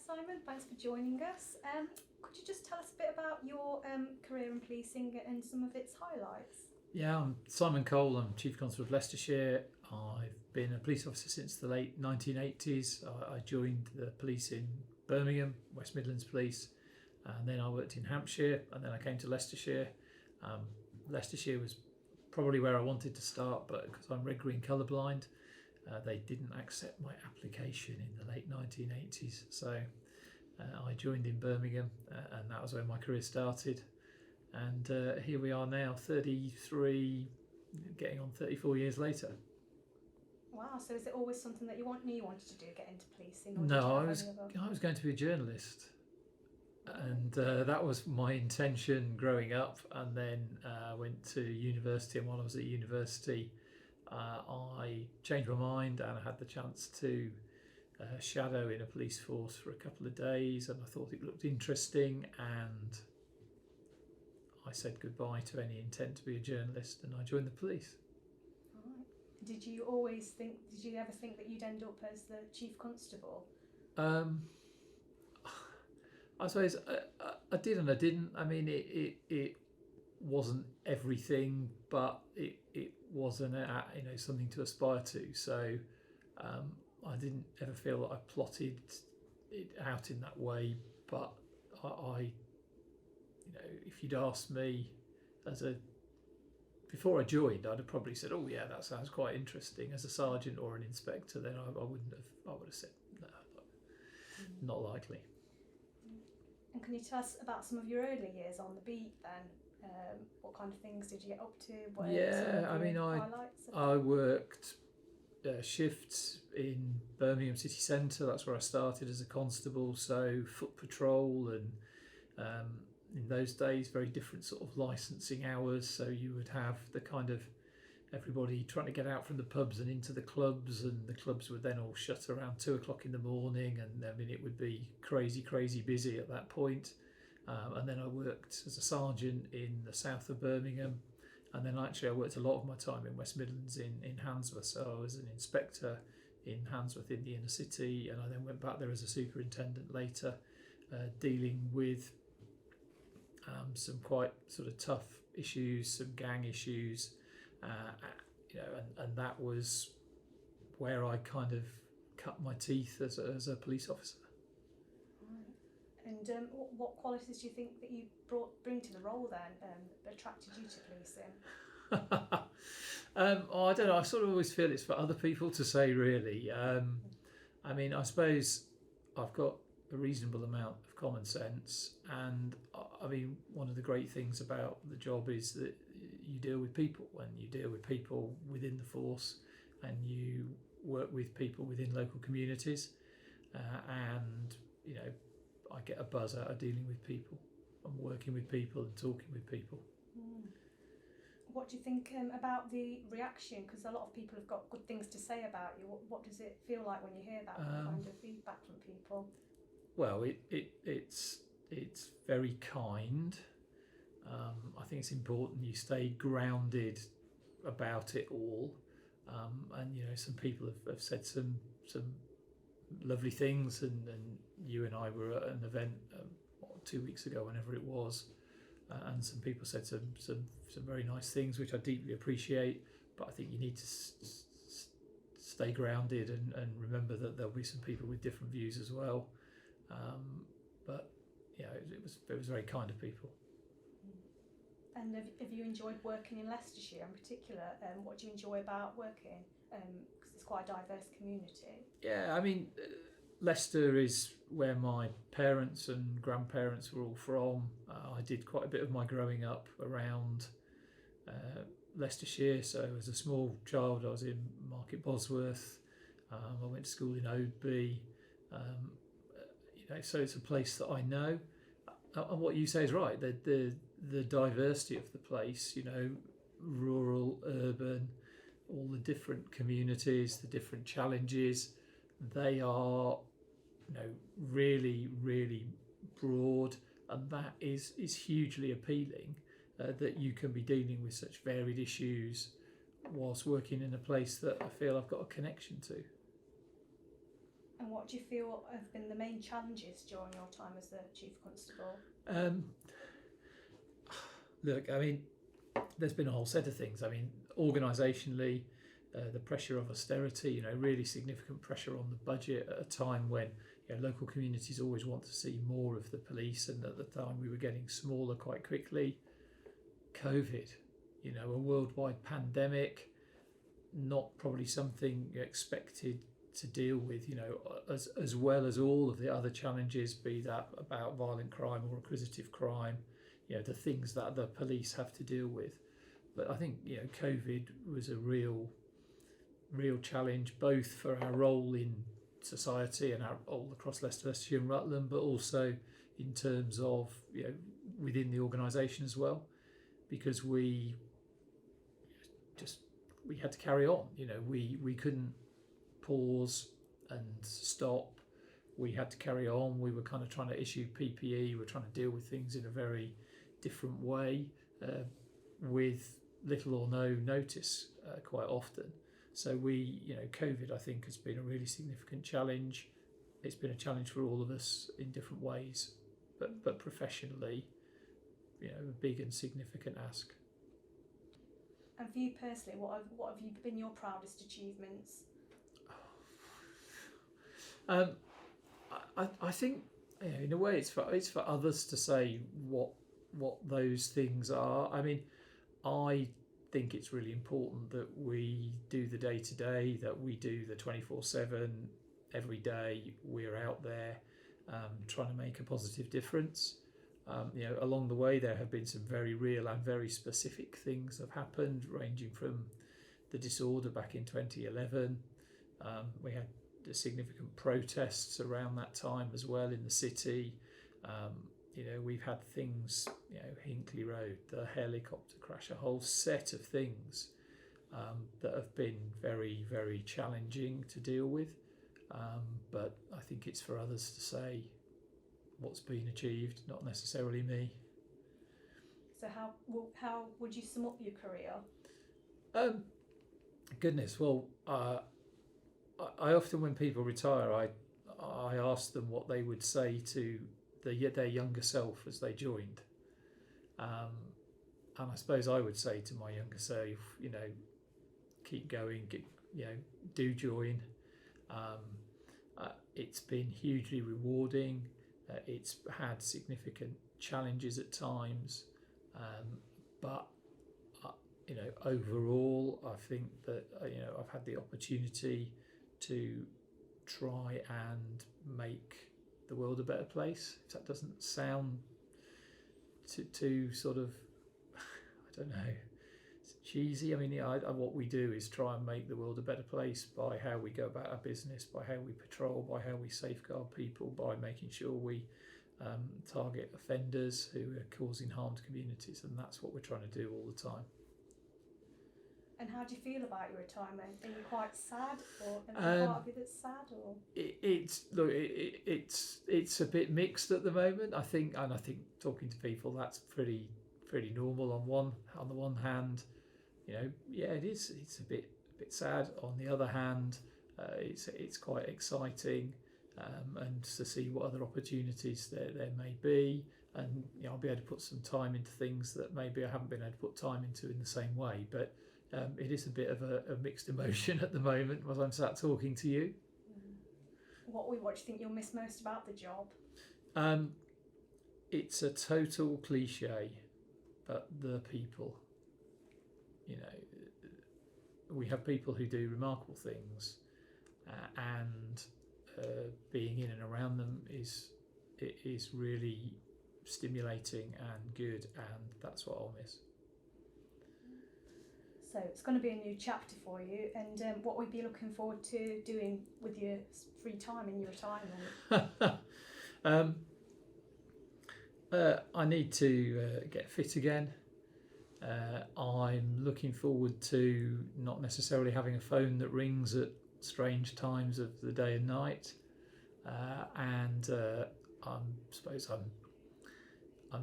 Simon. Thanks for joining us. Could you just tell us a bit about your career in policing and some of its highlights? Yeah, I'm Simon Cole. I'm Chief Constable of Leicestershire. I've been a police officer since the late 1980s. I joined the police in Birmingham, West Midlands Police, and then I worked in Hampshire, and then I came to Leicestershire. Leicestershire was probably where I wanted to start, but because I'm red green colourblind, they didn't accept my application in the late 1980s. So I joined in Birmingham, and that was where my career started. And here we are now, 33, getting on 34 years later. Wow, so is it always something that you wanted to do, get into policing? Or No, I was going to be a journalist. And that was my intention growing up. And then I went to university, and while I was at university, I changed my mind and I had the chance to shadow in a police force for a couple of days, and I thought it looked interesting, and I said goodbye to any intent to be a journalist, and I joined the police. Right. Did you ever think that you'd end up as the Chief Constable? I suppose I did and I didn't. I mean, it wasn't everything, but it wasn't something to aspire to. So I didn't ever feel that I plotted it out in that way. But I if you'd asked me before I joined, I'd have probably said, "Oh yeah, that sounds quite interesting." As a sergeant or an inspector, then I wouldn't have. I would have said, "No, not likely." And can you tell us about some of your early years on the beat then? What kind of things did you get up to? I worked shifts in Birmingham city centre. That's where I started as a constable, so foot patrol, and in those days very different sort of licensing hours, so you would have the kind of everybody trying to get out from the pubs and into the clubs, and the clubs would then all shut around 2 o'clock in the morning, and I mean it would be crazy busy at that point. And then I worked as a sergeant in the south of Birmingham, and then actually I worked a lot of my time in West Midlands in Handsworth, so I was an inspector in Handsworth in the inner city, and I then went back there as a superintendent later, dealing with some quite sort of tough issues, some gang issues, and that was where I kind of cut my teeth as a police officer. Right. And what qualities do you think that you bring to the role then that attracted you to policing? I don't know. I sort of always feel it's for other people to say, really. I mean, I suppose I've got a reasonable amount of common sense, and I mean, one of the great things about the job is that you deal with people, and you deal with people within the force, and you work with people within local communities, and I get a buzz out of dealing with people and working with people and talking with people. What do you think about the reaction? Because a lot of people have got good things to say about you. What does it feel like when you hear that kind of feedback from people? Well, it's very kind. I think it's important you stay grounded about it all. And some people have said some lovely things, and you and I were at an event 2 weeks ago, whenever it was, and some people said some very nice things, which I deeply appreciate. But I think you need to stay grounded and remember that there'll be some people with different views as well. But it was very kind of people. And have you enjoyed working in Leicestershire in particular? What do you enjoy about working? Because it's quite a diverse community. Yeah, I mean, Leicester is where my parents and grandparents were all from. I did quite a bit of my growing up around Leicestershire. So as a small child, I was in Market Bosworth. I went to school in Oadby. So it's a place that I know. And what you say is right. The diversity of the place, rural, urban, all the different communities, the different challenges, they are, really, really broad, and that is hugely appealing. That you can be dealing with such varied issues whilst working in a place that I feel I've got a connection to. And what do you feel have been the main challenges during your time as the Chief Constable? Look, I mean, there's been a whole set of things. I mean, organisationally, the pressure of austerity, really significant pressure on the budget at a time when local communities always want to see more of the police, and at the time we were getting smaller quite quickly. COVID, a worldwide pandemic, not probably something expected to deal with, as well as all of the other challenges, be that about violent crime or acquisitive crime, the things that the police have to deal with. But I think, COVID was a real challenge, both for our role in society and our role across Leicester, Leicestershire and Rutland, but also in terms of, within the organisation as well, because we had to carry on. We couldn't pause and stop. We had to carry on. We were kind of trying to issue PPE. We were trying to deal with things in a very different way, with little or no notice quite often. So COVID, I think, has been a really significant challenge. It's been a challenge for all of us in different ways, but professionally, a big and significant ask. And for you personally, what have you been your proudest achievements? I think, in a way, it's for others to say what those things are. I mean, I think it's really important that we do the day-to-day, that we do the 24/7 every day. We're out there trying to make a positive difference. Along the way there have been some very real and very specific things have happened, ranging from the disorder back in 2011. We had significant protests around that time as well in the city. We've had things, Hinkley Road, the helicopter crash, a whole set of things that have been very, very challenging to deal with. But I think it's for others to say what's been achieved, not necessarily me. So how would you sum up your career? Goodness, well, I often, when people retire, I ask them what they would say to their younger self as they joined, and I suppose I would say to my younger self, keep going, do join. It's been hugely rewarding. It's had significant challenges at times, but overall, I think that I've had the opportunity to try and make the world a better place. If that doesn't sound too sort of, I don't know, cheesy. I mean, what we do is try and make the world a better place by how we go about our business, by how we patrol, by how we safeguard people, by making sure we target offenders who are causing harm to communities, and that's what we're trying to do all the time. And how do you feel about your retirement? Are you quite sad, or any part of you that's sad, or? It's a bit mixed at the moment. I think talking to people, that's pretty normal. On the one hand, it is. It's a bit sad. On the other hand, it's quite exciting, and to see what other opportunities there may be, and I'll be able to put some time into things that maybe I haven't been able to put time into in the same way. But it is a bit of a mixed emotion at the moment as I'm sat talking to you. What do you think you'll miss most about the job? It's a total cliche, but the people. We have people who do remarkable things, and being in and around them is really stimulating and good, and that's what I'll miss. So it's going to be a new chapter for you, and what would you be looking forward to doing with your free time in your retirement? I need to get fit again. I'm looking forward to not necessarily having a phone that rings at strange times of the day and night, and I'm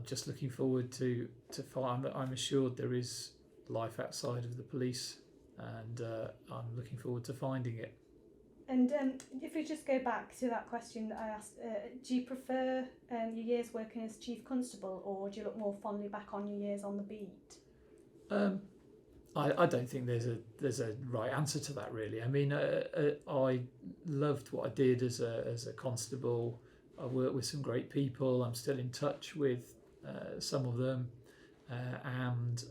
just looking forward to find that I'm assured there is life outside of the police, and I'm looking forward to finding it. And if we just go back to that question that I asked, do you prefer your years working as Chief Constable, or do you look more fondly back on your years on the beat? I don't think there's a right answer to that, really. I mean, I loved what I did as a constable. I worked with some great people. I'm still in touch with some of them, and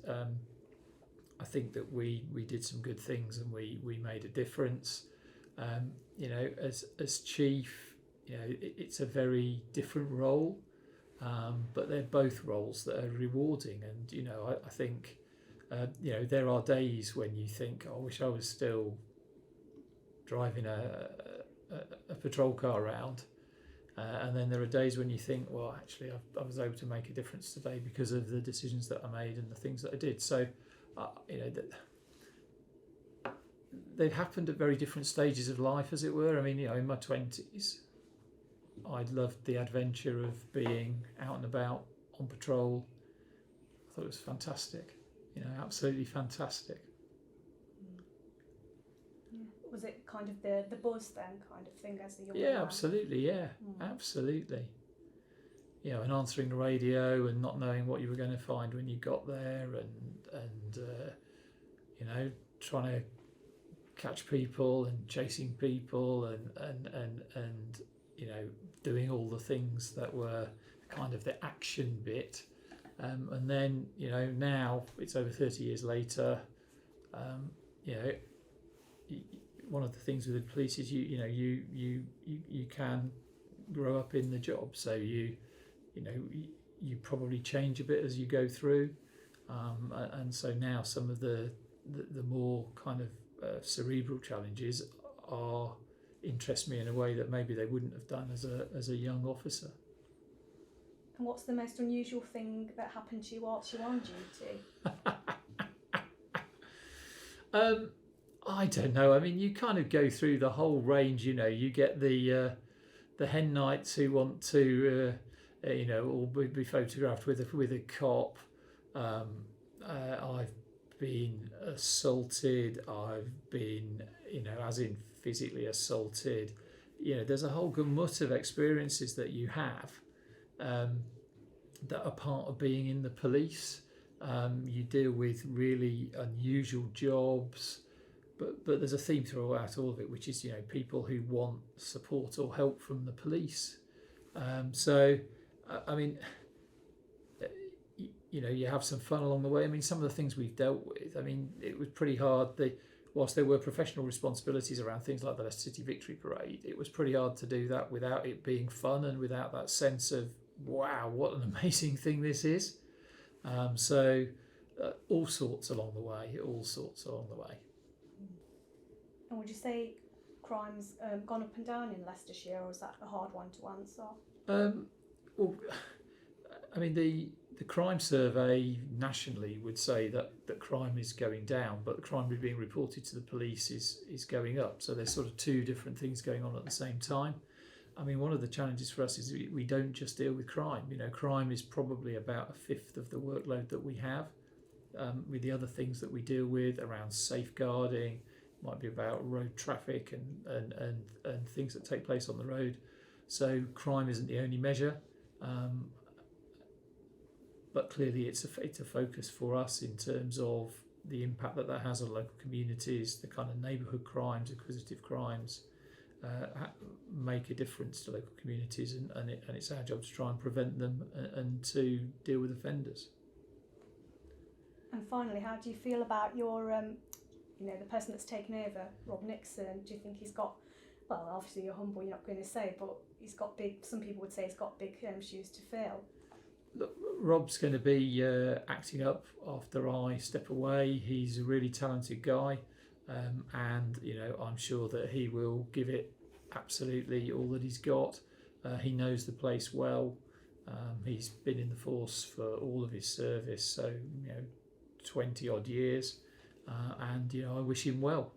I think that we did some good things and we made a difference. You know, as chief, you know, it's a very different role, but they're both roles that are rewarding. And you know, I think you know, there are days when you think, oh, I wish I was still driving a patrol car around, and then there are days when you think, well, actually, I was able to make a difference today because of the decisions that I made and the things that I did. So, you know, they've happened at very different stages of life, as it were. I mean, you know, in my 20s, I'd loved the adventure of being out and about on patrol. I thought it was fantastic, you know, absolutely fantastic. Yeah. Was it kind of the buzz then, kind of thing, as a young Yeah, man? absolutely, yeah, absolutely. You know, and answering the radio and not knowing what you were going to find when you got there, and you know, trying to catch people and chasing people and you know, doing all the things that were kind of the action bit, and then, you know, now it's over 30 years later. You know, one of the things with the police is you know you can grow up in the job, so you know you probably change a bit as you go through, and so now some of the more kind of cerebral challenges interest me in a way that maybe they wouldn't have done as a young officer. And what's the most unusual thing that happened to you whilst you were on duty? I don't know. I mean, you kind of go through the whole range. You know, you get the hen knights who want to you know, or be photographed with a cop. I've been assaulted. I've been, you know, as in physically assaulted. You know, there's a whole gamut of experiences that you have that are part of being in the police. You deal with really unusual jobs, but there's a theme throughout all of it, which is, you know, people who want support or help from the police. So, I mean, you know, you have some fun along the way. I mean, some of the things we've dealt with, I mean, it was pretty hard. Whilst there were professional responsibilities around things like the Leicester City Victory Parade, it was pretty hard to do that without it being fun and without that sense of, wow, what an amazing thing this is. So all sorts along the way. And would you say crime's gone up and down in Leicestershire, or is that a hard one to answer? Well, I mean, the crime survey nationally would say that crime is going down, but the crime being reported to the police is going up. So there's sort of two different things going on at the same time. I mean, one of the challenges for us is we don't just deal with crime. You know, crime is probably about a fifth of the workload that we have. With the other things that we deal with around safeguarding, might be about road traffic and things that take place on the road. So crime isn't the only measure. But clearly it's a focus for us in terms of the impact that has on local communities, the kind of neighbourhood crimes, acquisitive crimes, make a difference to local communities, and it's our job to try and prevent them and to deal with offenders. And finally, how do you feel about your, you know, the person that's taken over, Rob Nixon? Do you think he's got, well, obviously you're humble, you're not going to say, but he's got big, some people would say he's got big shoes to fill. Look, Rob's going to be acting up after I step away. He's a really talented guy, and you know, I'm sure that he will give it absolutely all that he's got. He knows the place well. He's been in the force for all of his service, so you know, 20 odd years, and you know, I wish him well.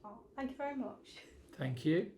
Oh, thank you very much. Thank you.